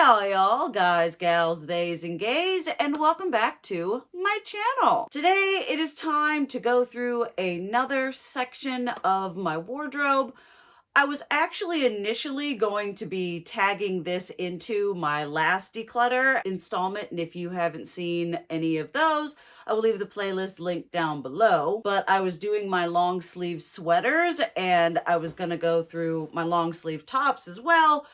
Y'all, guys, gals, theys, and gays, and welcome back to my channel. Today, it is time to go through another section of my wardrobe. I was actually initially going to be tagging this into my last declutter installment, and if you haven't seen any of those, I will leave the playlist linked down below. But I was doing my long sleeve sweaters, and I was going to go through my long sleeve tops as well.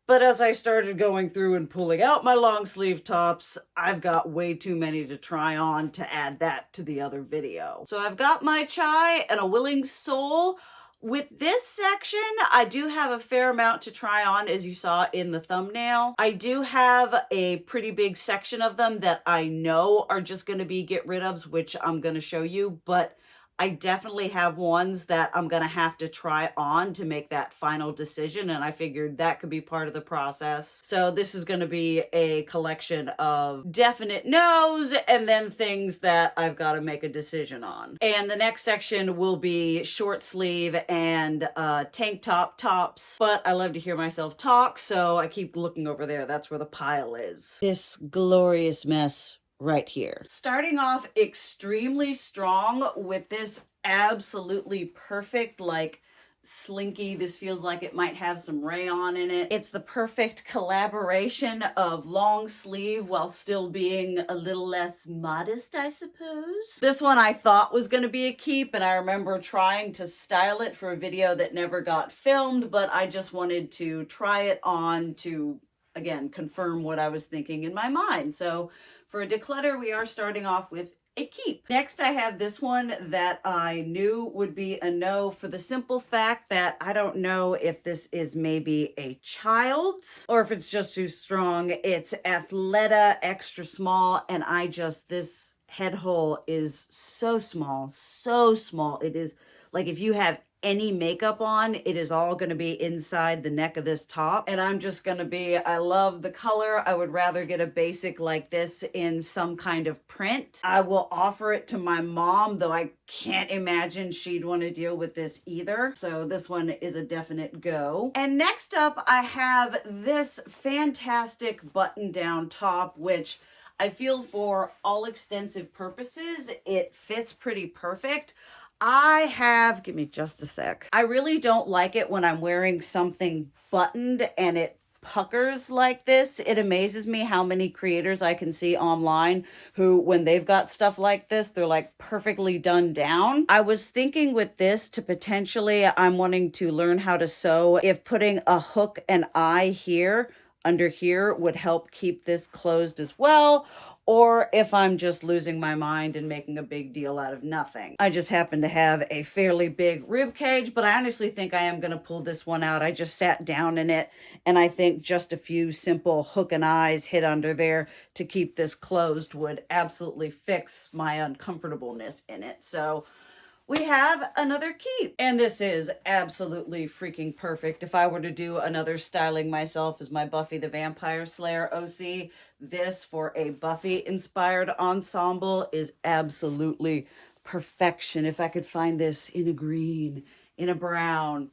But as I started going through and pulling out my long sleeve tops, I've got way too many to try on to add that to the other video. So I've got my chai and a willing soul. With this section, I do have a fair amount to try on, as you saw in the thumbnail. I do have a pretty big section of them that I know are just going to be get rid ofs, which I'm going to show you, but I definitely have ones that I'm going to have to try on to make that final decision, and I figured that could be part of the process. So this is going to be a collection of definite no's and then things that I've got to make a decision on. And the next section will be short sleeve and tank top tops, but I love to hear myself talk, so I keep looking over there. That's where the pile is. This glorious mess right here. Starting off extremely strong with this absolutely perfect, like, slinky. This feels like it might have some rayon in it. It's the perfect collaboration of long sleeve while still being a little less modest, I suppose. This one I thought was going to be a keep, and I remember trying to style it for a video that never got filmed, but I just wanted to try it on to, again, confirm what I was thinking in my mind. So for a declutter, we are starting off with a keep. Next, I have this one that I knew would be a no for the simple fact that I don't know if this is maybe a child's or if it's just too strong. It's Athleta extra small, and this head hole is so small, so small. It is like if you have any makeup on, it is all going to be inside the neck of this top. And I'm just going to be, I love the color. I would rather get a basic like this in some kind of print. I will offer it to my mom, though I can't imagine she'd want to deal with this either. So this one is a definite go. And next up, I have this fantastic button-down top, which I feel for all extensive purposes, it fits pretty perfect. Give me just a sec. I really don't like it when I'm wearing something buttoned and it puckers like this. It amazes me how many creators I can see online who, when they've got stuff like this, they're like perfectly done down. I was thinking with this to potentially, I'm wanting to learn how to sew, if putting a hook and eye here under here would help keep this closed as well, or if I'm just losing my mind and making a big deal out of nothing. I just happen to have a fairly big rib cage, but I honestly think I am going to pull this one out. I just sat down in it, and I think just a few simple hook and eyes hit under there to keep this closed would absolutely fix my uncomfortableness in it. So we have another keep, and this is absolutely freaking perfect. If I were to do another styling myself as my Buffy the Vampire Slayer OC, this for a Buffy inspired ensemble is absolutely perfection. If I could find this in a green, in a brown,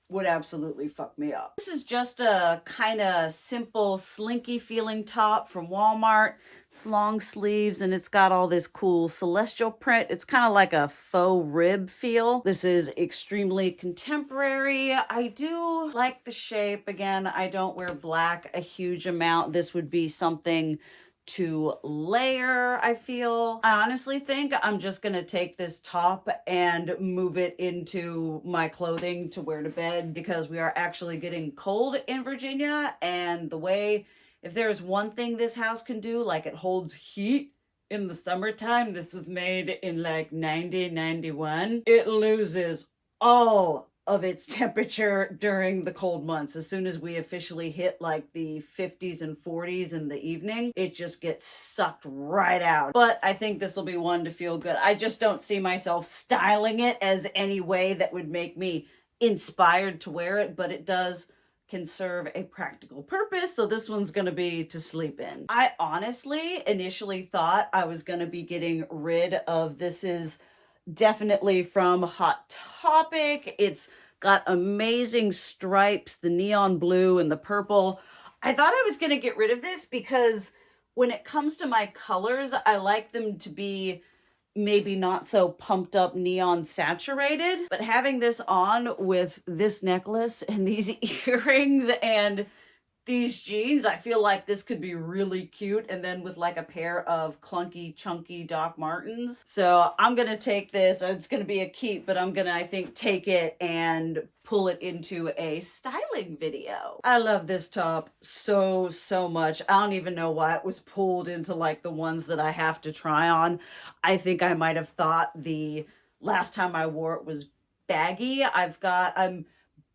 would absolutely fuck me up. This is just a kind of simple, slinky feeling top from Walmart. It's long sleeves, and it's got all this cool celestial print. It's kind of like a faux rib feel. This is extremely contemporary. I do like the shape. Again, I don't wear black a huge amount. This would be something to layer, I feel. I honestly think I'm just gonna take this top and move it into my clothing to wear to bed, because we are actually getting cold in Virginia, and if there's one thing this house can do, like, it holds heat in the summertime. This was made in like 90, 91. It loses all of its temperature during the cold months. As soon as we officially hit like the 50s and 40s in the evening, it just gets sucked right out. But I think this will be one to feel good. I just don't see myself styling it as any way that would make me inspired to wear it, but it can serve a practical purpose. So this one's going to be to sleep in. I honestly initially thought I was going to be getting rid of, this is definitely from Hot Topic. It's got amazing stripes, the neon blue and the purple. I thought I was gonna get rid of this because when it comes to my colors, I like them to be maybe not so pumped up neon saturated, but having this on with this necklace and these earrings and these jeans, I feel like this could be really cute, and then with like a pair of clunky, chunky Doc Martens. So I'm gonna take this, it's gonna be a keep, but I'm gonna, I think, take it and pull it into a styling video. I love this top so, so much. I don't even know why it was pulled into like the ones that I have to try on. I think I might have thought the last time I wore it was baggy. I'm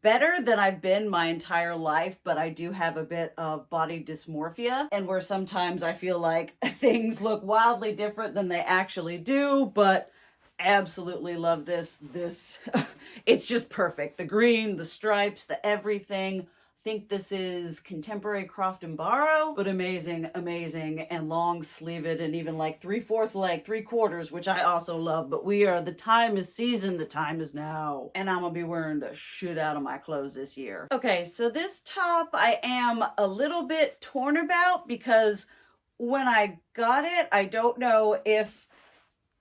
better than I've been my entire life, but I do have a bit of body dysmorphia, and where sometimes I feel like things look wildly different than they actually do, but absolutely love this. It's just perfect. The green, the stripes, the everything. Think this is contemporary Croft and Barrow, but amazing, amazing, and long sleeved, and even like 3/4 leg, 3/4, which I also love. But the time is season, the time is now, and I'm gonna be wearing the shit out of my clothes this year. Okay, so this top I am a little bit torn about because when I got it, I don't know if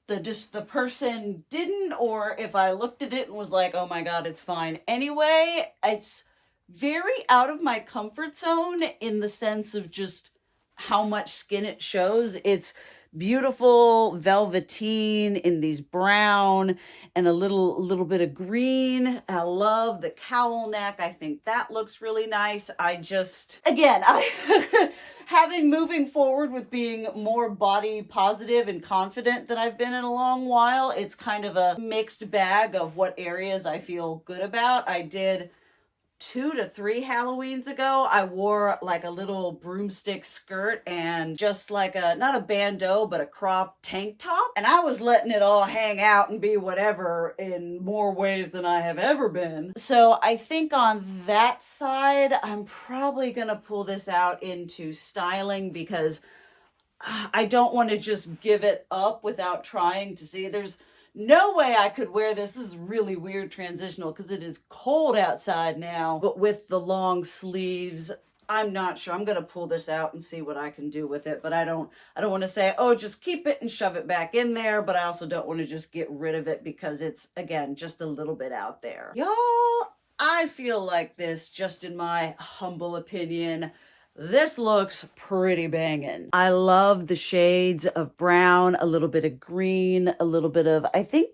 the person didn't, or if I looked at it and was like, oh my god, it's fine anyway. It's very out of my comfort zone in the sense of just how much skin it shows. It's beautiful velveteen in these brown and a little bit of green. I love the cowl neck. I think that looks really nice. I just, again, I moving forward with being more body positive and confident than I've been in a long while. It's kind of a mixed bag of what areas I feel good about. I did 2 to 3 Halloweens ago, I wore like a little broomstick skirt and just like not a bandeau, but a crop tank top. And I was letting it all hang out and be whatever in more ways than I have ever been. So I think on that side, I'm probably gonna pull this out into styling because I don't want to just give it up without trying to see. There's no way I could wear this. This is really weird transitional because it is cold outside now, but with the long sleeves, I'm not sure. I'm going to pull this out and see what I can do with it, but I don't want to say, oh, just keep it and shove it back in there, but I also don't want to just get rid of it because it's, again, just a little bit out there. Y'all, I feel like this, just in my humble opinion, this looks pretty banging. I love the shades of brown, a little bit of green, a little bit of, I think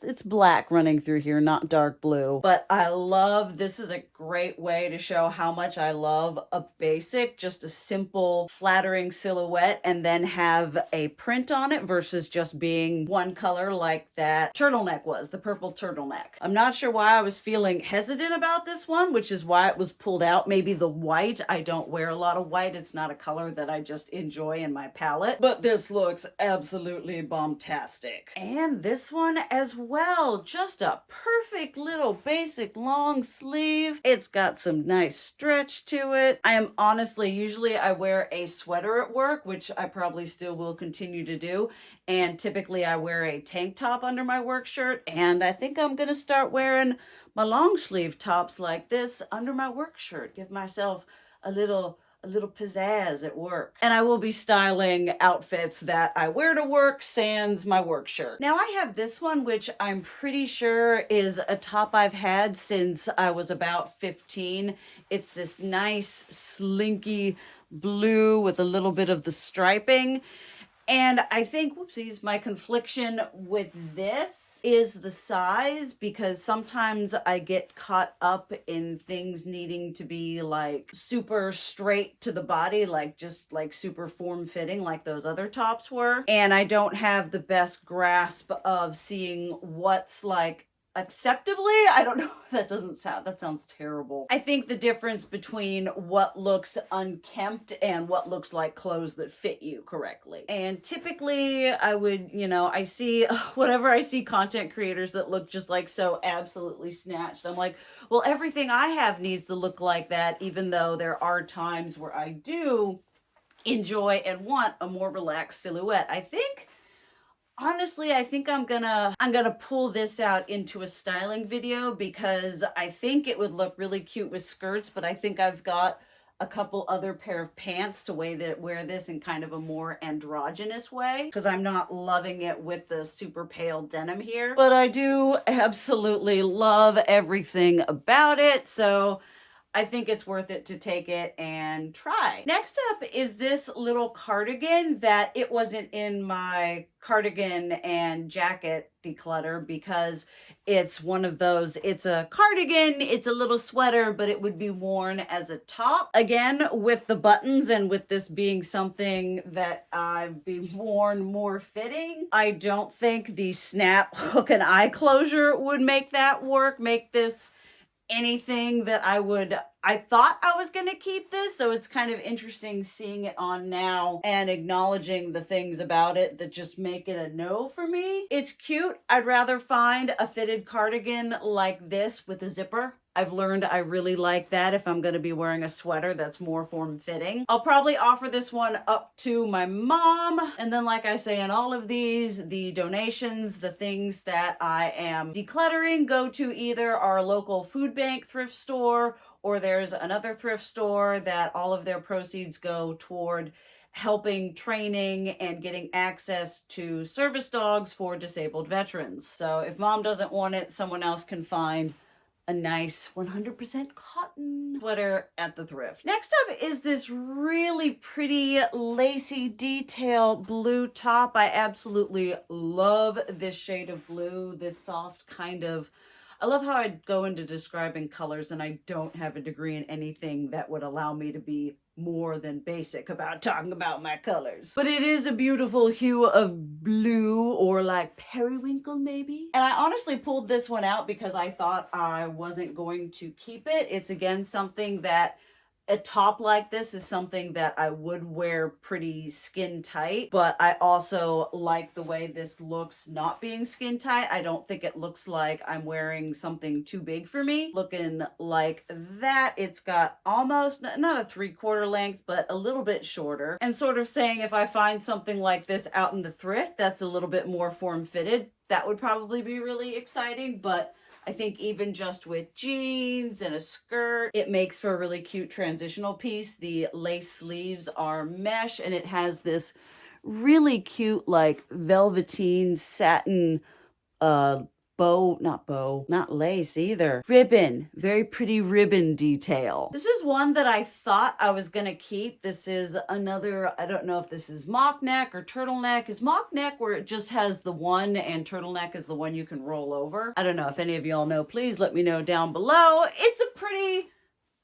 it's black running through here, not dark blue. But I love, this is a great way to show how much I love a basic, just a simple, flattering silhouette, and then have a print on it versus just being one color like that turtleneck was, the purple turtleneck. I'm not sure why I was feeling hesitant about this one, which is why it was pulled out. Maybe the white, I don't wear a lot of white. It's not a color that I just enjoy in my palette, but this looks absolutely bombastic. And this one as well, just a perfect little basic long sleeve. It's got some nice stretch to it. I am honestly, usually I wear a sweater at work, which I probably still will continue to do. And typically I wear a tank top under my work shirt. And I think I'm gonna start wearing my long sleeve tops like this under my work shirt. Give myself a little pizzazz at work. And I will be styling outfits that I wear to work sans my work shirt. Now I have this one, which I'm pretty sure is a top I've had since I was about 15. It's this nice slinky blue with a little bit of the striping. And I think, whoopsies, my confliction with this is the size, because sometimes I get caught up in things needing to be like super straight to the body, like just like super form fitting like those other tops were. And I don't have the best grasp of seeing what's like acceptably, I don't know, that sounds terrible. I think the difference between what looks unkempt and what looks like clothes that fit you correctly. And typically I would, I see whatever I see content creators that look just like so absolutely snatched. I'm like, well, everything I have needs to look like that, even though there are times where I do enjoy and want a more relaxed silhouette. Honestly, I think I'm gonna pull this out into a styling video because I think it would look really cute with skirts, but I think I've got a couple other pair of pants to wear this in kind of a more androgynous way, because I'm not loving it with the super pale denim here. But I do absolutely love everything about it, so I think it's worth it to take it and try. Next up is this little cardigan that it wasn't in my cardigan and jacket declutter because it's one of those, it's a cardigan, it's a little sweater, but it would be worn as a top. Again, with the buttons and with this being something that I've been worn more fitting, I don't think the snap hook and eye closure would make that work, make this anything that I thought I was gonna keep this, so it's kind of interesting seeing it on now and acknowledging the things about it that just make it a no for me. It's cute. I'd rather find a fitted cardigan like this with a zipper. I've learned I really like that if I'm going to be wearing a sweater that's more form-fitting. I'll probably offer this one up to my mom. And then, like I say in all of these, the donations, the things that I am decluttering go to either our local food bank thrift store, or there's another thrift store that all of their proceeds go toward helping training and getting access to service dogs for disabled veterans. So if mom doesn't want it, someone else can find a nice 100% cotton sweater at the thrift. Next up is this really pretty lacy detail blue top. I absolutely love this shade of blue, this soft kind of, I love how I go into describing colors and I don't have a degree in anything that would allow me to be more than basic about talking about my colors. But it is a beautiful hue of blue, or like periwinkle maybe. And I honestly pulled this one out because I thought I wasn't going to keep it. It's again something that a top like this is something that I would wear pretty skin tight, but I also like the way this looks not being skin tight. I don't think it looks like I'm wearing something too big for me. Looking like that, it's got almost, not a 3/4 length, but a little bit shorter. And sort of saying if I find something like this out in the thrift that's a little bit more form-fitted, that would probably be really exciting, but I think even just with jeans and a skirt, it makes for a really cute transitional piece. The lace sleeves are mesh and it has this really cute like velveteen satin not lace either, ribbon, very pretty ribbon detail. This is one that I thought I was gonna keep. This is another, I don't know if this is mock neck or turtleneck. Is mock neck where it just has the one and turtleneck is the one you can roll over? I don't know if any of y'all know, please let me know down below. It's a pretty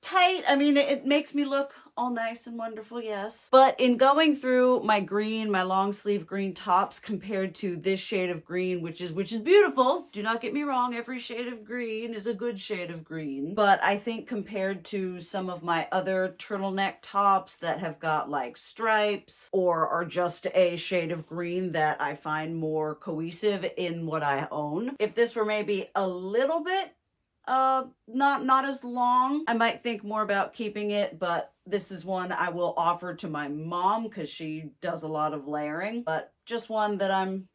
tight, I mean, it makes me look all nice and wonderful, yes. But in going through my green, my long sleeve green tops compared to this shade of green, which is beautiful. Do not get me wrong, every shade of green is a good shade of green. But I think compared to some of my other turtleneck tops that have got like stripes or are just a shade of green that I find more cohesive in what I own. If this were maybe a little bit not as long, I might think more about keeping it, but this is one I will offer to my mom because she does a lot of layering, but just one that I'm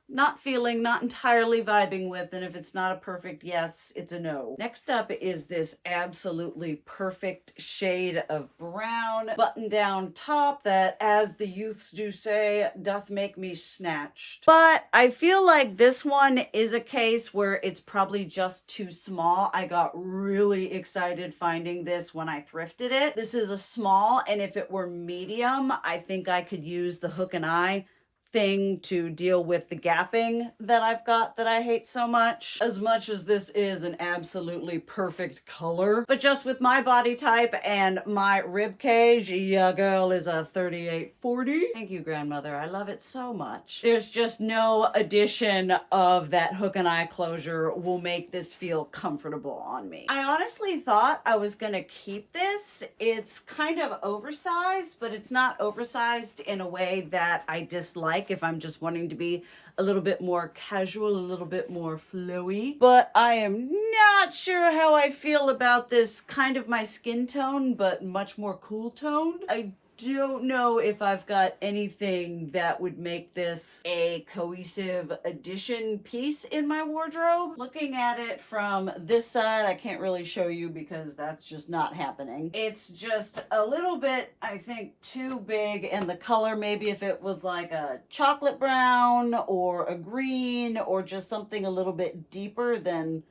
not entirely vibing with, and if it's not a perfect yes, it's a no. Next up is this absolutely perfect shade of brown button-down top that, as the youths do say, doth make me snatched. But I feel like this one is a case where it's probably just too small. I got really excited finding this when I thrifted it. This is a small, and if it were medium, I think I could use the hook and eye thing to deal with the gapping that I've got that I hate so much. As much as this is an absolutely perfect color, but just with my body type and my rib cage, yeah, girl is a 38-40. Thank you, grandmother. I love it so much. There's just no addition of that hook and eye closure will make this feel comfortable on me. I honestly thought I was gonna keep this. It's kind of oversized, but it's not oversized in a way that I dislike if I'm just wanting to be a little bit more casual, a little bit more flowy. But I am not sure how I feel about this kind of my skin tone, but much more cool toned. I don't know if I've got anything that would make this a cohesive addition piece in my wardrobe. Looking at it from this side, I can't really show you because that's just not happening. It's just a little bit, I think, too big, and the color, maybe if it was like a chocolate brown or a green or just something a little bit deeper than,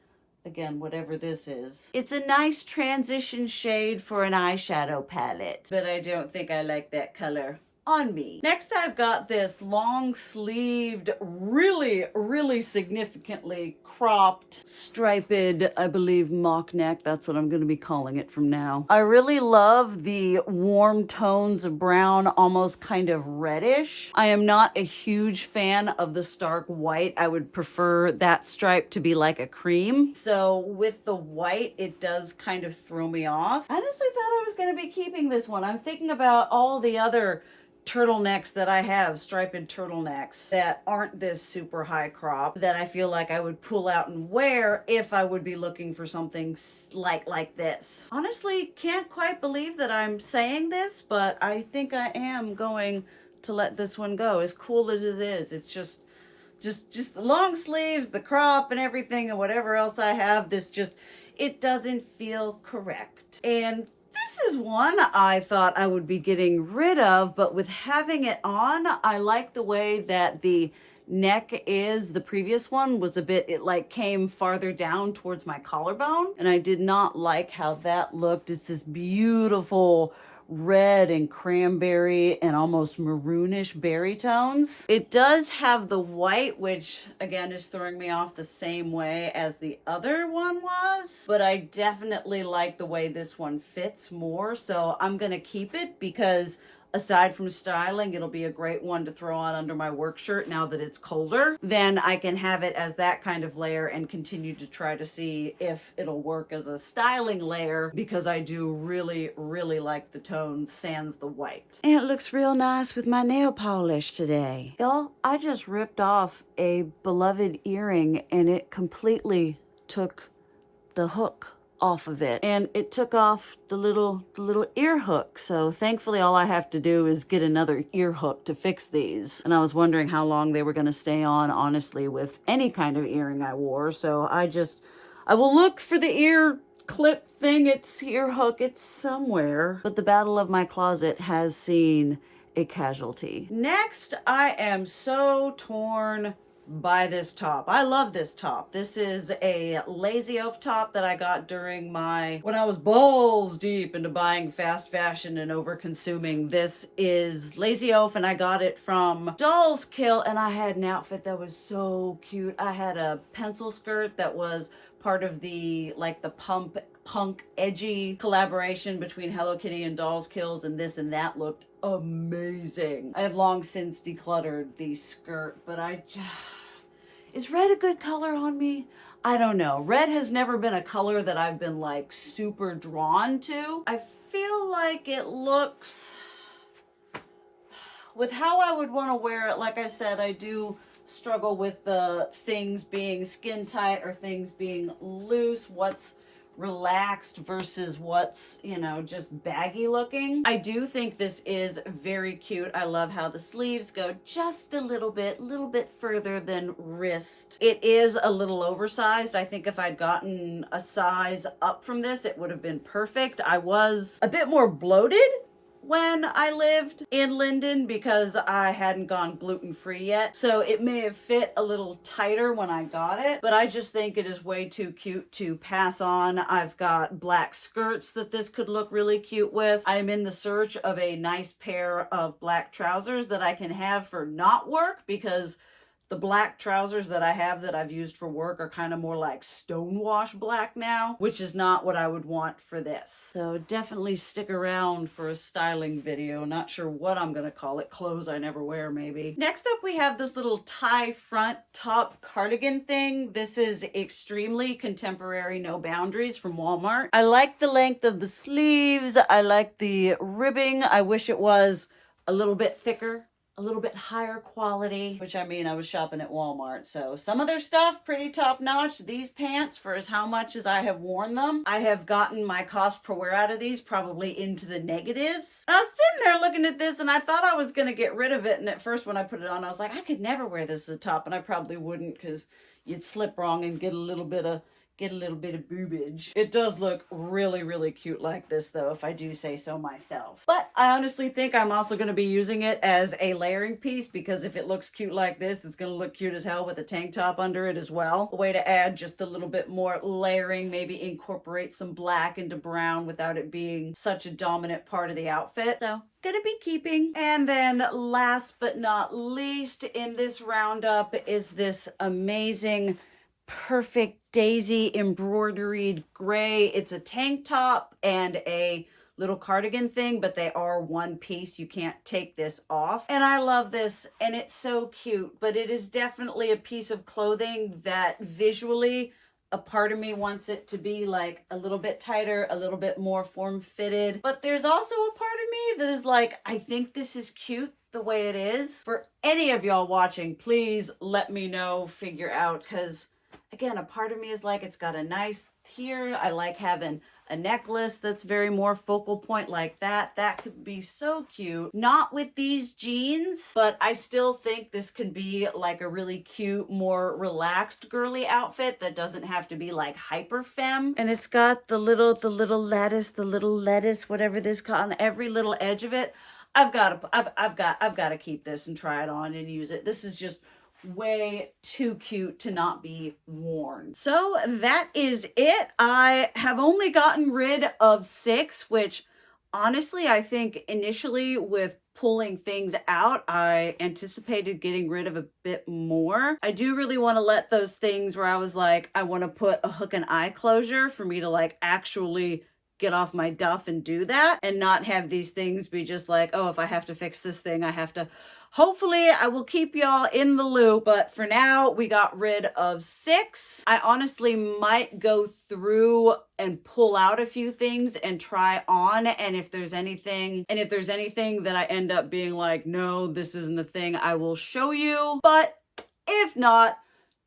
again, whatever this is. It's a nice transition shade for an eyeshadow palette, but I don't think I like that color on me. Next, I've got this long sleeved, really significantly cropped, striped, I believe, mock neck. That's what I'm going to be calling it from now. I really love the warm tones of brown, almost kind of reddish. I am not a huge fan of the stark white. I would prefer that stripe to be like a cream. So with the white, it does kind of throw me off. I honestly thought I was going to be keeping this one. I'm thinking about all the other turtlenecks that I have, striped turtlenecks that aren't this super high crop, that I feel like I would pull out and wear if I would be looking for something like this. Honestly, can't quite believe that I'm saying this, but I think I am going to let this one go. As cool as it is, it's just the long sleeves, the crop and everything, and whatever else I have, it doesn't feel correct. And this is one I thought I would be getting rid of, but with having it on, I like the way that the neck is. The previous one was it like came farther down towards my collarbone, and I did not like how that looked. It's this beautiful red and cranberry and almost maroonish berry tones. It does have the white, which again is throwing me off the same way as the other one was, but I definitely like the way this one fits more, so I'm gonna keep it because aside from styling, it'll be a great one to throw on under my work shirt now that it's colder. Then I can have it as that kind of layer and continue to try to see if it'll work as a styling layer, because I do really like the tone sans the white. And it looks real nice with my nail polish today. Y'all, I just ripped off a beloved earring and it completely took the hook off of it, and it took off the little ear hook. So thankfully all I have to do is get another ear hook to fix these, and I was wondering how long they were going to stay on, honestly, with any kind of earring I wore. So I will look for the ear clip thing. It's ear hook, it's somewhere, but the battle of my closet has seen a casualty. Next, I am so torn by this top. I love this top. This is a Lazy Oaf top that I got during when I was balls deep into buying fast fashion and over consuming. This is Lazy Oaf, and I got it from Doll's Kill, and I had an outfit that was so cute. I had a pencil skirt that was part of the punk edgy collaboration between Hello Kitty and Doll's Kills, and this and that looked amazing. I have long since decluttered the skirt, but is red a good color on me? I don't know. Red has never been a color that I've been like super drawn to. I feel like it looks, with how I would want to wear it, like I said, I do struggle with the things being skin tight or things being loose, what's relaxed versus what's, just baggy looking. I do think this is very cute. I love how the sleeves go just a little bit further than wrist. It is a little oversized. I think if I'd gotten a size up from this, it would have been perfect. I was a bit more bloated when I lived in Linden because I hadn't gone gluten-free yet. So it may have fit a little tighter when I got it, but I just think it is way too cute to pass on. I've got black skirts that this could look really cute with. I'm in the search of a nice pair of black trousers that I can have for not work, because the black trousers that I have that I've used for work are kind of more like stonewash black now, which is not what I would want for this. So definitely stick around for a styling video. Not sure what I'm gonna call it. Clothes I never wear, maybe. Next up, we have this little tie front top cardigan thing. This is extremely contemporary, no boundaries, from Walmart. I like the length of the sleeves. I like the ribbing. I wish it was a little bit thicker a little bit higher quality, which I mean, I was shopping at Walmart, so some of their stuff pretty top notch. These pants, for as how much as I have worn them, I have gotten my cost per wear out of these probably into the negatives. I was sitting there looking at this and I thought I was gonna get rid of it, and at first when I put it on, I was like, I could never wear this as a top, and I probably wouldn't because you'd slip wrong and get a little bit of boobage. It does look really, really cute like this though, if I do say so myself. But I honestly think I'm also going to be using it as a layering piece, because if it looks cute like this, it's going to look cute as hell with a tank top under it as well. A way to add just a little bit more layering, maybe incorporate some black into brown without it being such a dominant part of the outfit. So gonna be keeping. And then last but not least in this roundup is this amazing perfect daisy embroideried gray. It's a tank top and a little cardigan thing, but they are one piece. You can't take this off. And I love this, and it's so cute, but it is definitely a piece of clothing that visually a part of me wants it to be like a little bit tighter, a little bit more form-fitted. But there's also a part of me that is like, I think this is cute the way it is. For any of y'all watching, please let me know, figure out, because again, a part of me is like, it's got a nice here. I like having a necklace that's very more focal point like that. That could be so cute. Not with these jeans, but I still think this could be like a really cute, more relaxed girly outfit that doesn't have to be like hyper femme. And it's got the little lettuce, whatever this called, on every little edge of it. I've got to keep this and try it on and use it. This is just way too cute to not be worn. So that is it. I have only gotten rid of 6, which honestly, I think initially with pulling things out, I anticipated getting rid of a bit more. I do really want to let those things where I was like, I want to put a hook and eye closure for me to like actually get off my duff and do that, and not have these things be just like, oh, if I have to fix this thing, I have to. Hopefully I will keep y'all in the loop, but for now we got rid of 6. I honestly might go through and pull out a few things and try on, and if there's anything that I end up being like, no, this isn't a thing, I will show you. But if not,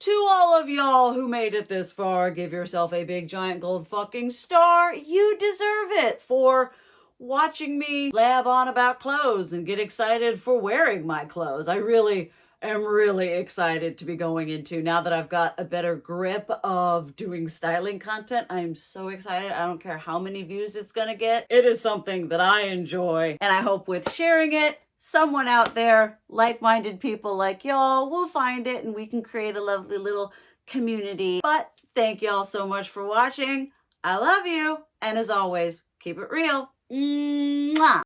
to all of y'all who made it this far, give yourself a big giant gold fucking star. You deserve it for watching me blab on about clothes and get excited for wearing my clothes. I really am really excited to be going into, now that I've got a better grip of doing styling content. I am so excited. I don't care how many views it's gonna get. It is something that I enjoy, and I hope with sharing it, someone out there, like-minded people like y'all, will find it and we can create a lovely little community. But thank y'all so much for watching. I love you. And as always, keep it real. Mwah.